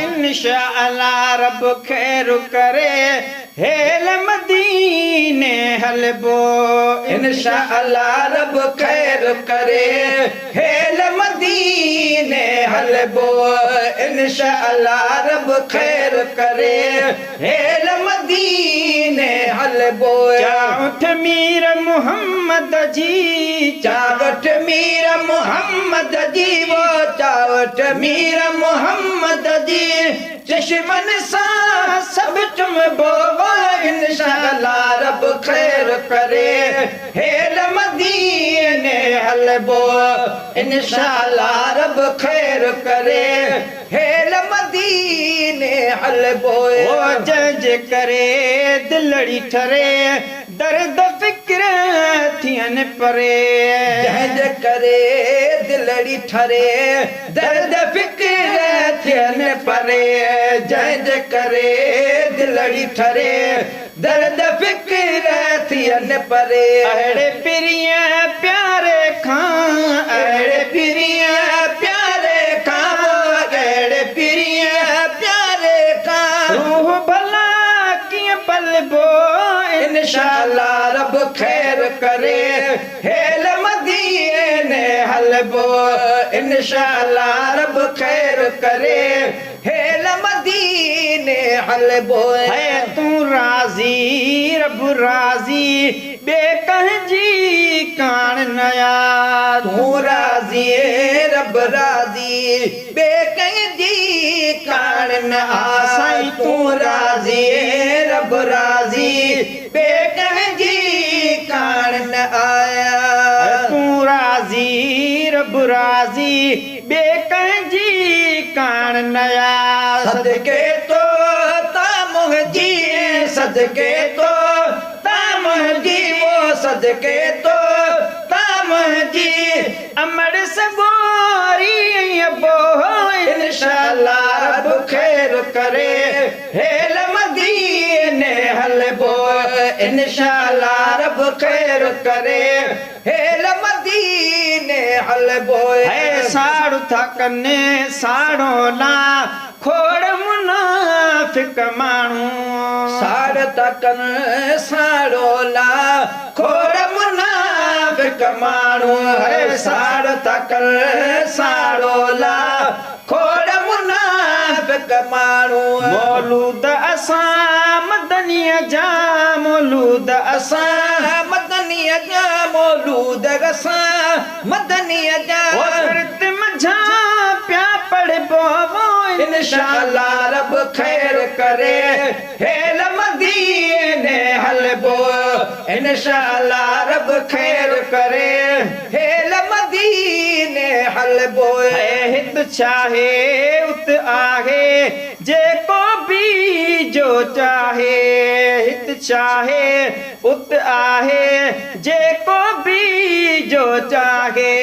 इंशाअल्लाह रब खैर करे हेल मदीने हलबो इंशाअल्लाह रब खैर करे हेल मदीने हलबो इंशाअल्लाह रब खैर करे हेल मदीने हलबो चावठ मीर मोहम्मद जी चावठ मीर मोहम्मद जी वो चावठ मीर मोहम्मद जी चश्मन सा सब चुमबो इंशाअल्लाह रब खैर करे हेल मदीने हलबो इंशाअल्लाह रब खैर करे हेल मदीने हलबो ओ जज करे दिलड़ी ठरे दर्द फिक्र थियन परे जज करे दिलड़ी ठरे दर्द फिक्र थियन परे जज करे दिलड़ी ठरे दर्द फिक्र थियन परे अड़े पिरिया प्यारे खां अड़े पिरिया प्यारे खां अड़े पिरिया प्यारे खां रूह भला किए पलबो इंशाअल्लाह रब खैर करे हेल मदीने हलबो इंशाअल्लाह रब खैर करे हेल मदीने हलबो है तू राजी रब राजी बेकह जी कान नया तू राजी रब राजी बेकह जी कान न आसाई तू राजी रब राजी बेकह जी कान न आया तू राजी रब राजी बेकह जी कान नया सदके तो तामुह जी सदके तो तामुह जी वो सदके तो तामुह जी अमर सगोरी बो इंशाअल्लाह रब खैर करे हेल मदीने हलबो इंशाअल्लाह रब खैर करे हेल मदीने हलबो है साड़ू था कने साड़ो ना खोड़ मुनाफिक मानू साड़ तकन साड़ो ला खोड़ मुनाफिक मानू है साड़ तकन साड़ो ला खोड़ मुनाफिक मानू मौलूद असा मदनिया जा मौलूद असा मदनिया जा मौलूद असा मदनिया जा मझा प्या पढ़बो इंशाअल्लाह रब खैर करे हेल मदीने हलबो इंशाअल्लाह रब खैर करे हेल मदीने हलबो हित चाहे उत आहे जेको भी जो चाहे हित चाहे उत आहे जेको भी जो चाहे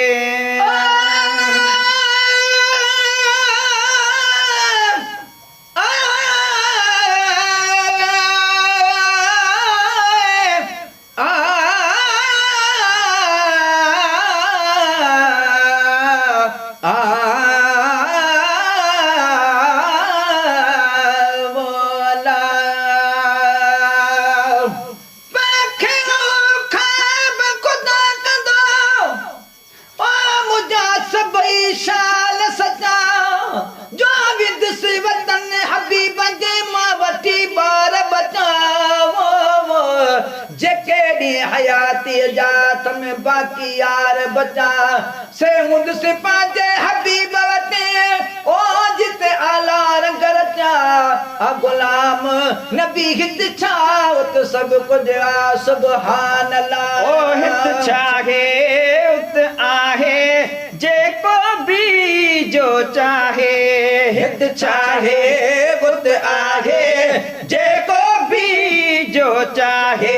हयाती जात में बाकी यार बचा से हुद से पाजे हबीब वते ओ जिते आला रंग रचा आ गुलाम नबी हित छावत सब कुछ आ सुभान अल्लाह ओ हित चाहे उत आहे जेको भी जो चाहे हित चाहे उत आहे जेको भी जो चाहे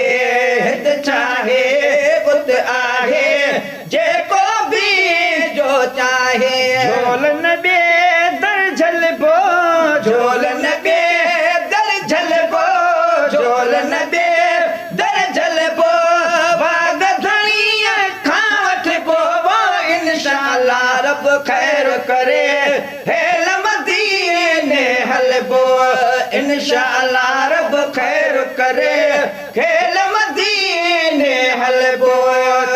हित चाहे बुद्ध आहे जेको भी जो चाहे झोल नबे दर झलबो झोल नबे दर झलबो झोल नबे दर झलबो बाग धणीअ खां वठबो करे हेल मदीने हलबो इंशाअल्लाह रब खैर करे हेल मदीने हलबो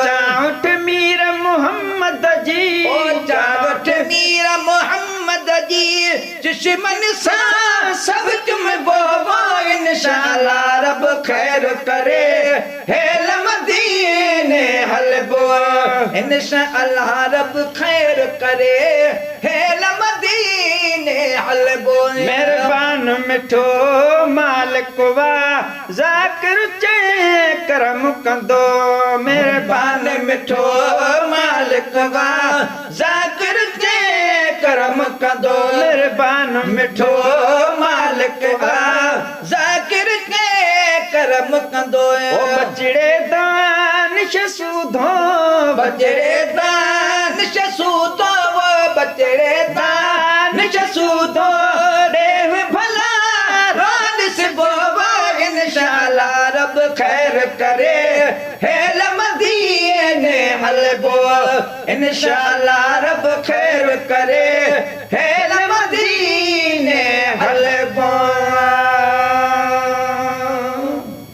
चाउठ मीर मोहम्मद जी चावट मीर मोहम्मद जी दुश्मन सा सब तुम बोबो इंशाअल्लाह रब खैर करे हेल मदीने हलबो इंशाअल्लाह रब खैर करे हेल मदीने हलबो मेहरबान मिठो मालिक वा ज़ाकिर चे करम कंदो मेहरबान मिठो मालिक वा ज़ाकिर चे करम कंदो मेहरबान मिठो मालिक वा ज़ाकिर चे करम कंदो ओ बजड़े दानिश सूधो बजड़े दानिश सूधो बजड़े दानिश सूधो देव भला रानिस बोबा इंशाअल्लाह रब खैर करे हेल मदीने हलबो इंशाअल्लाह रब खैर करे हेल मदीने हलबो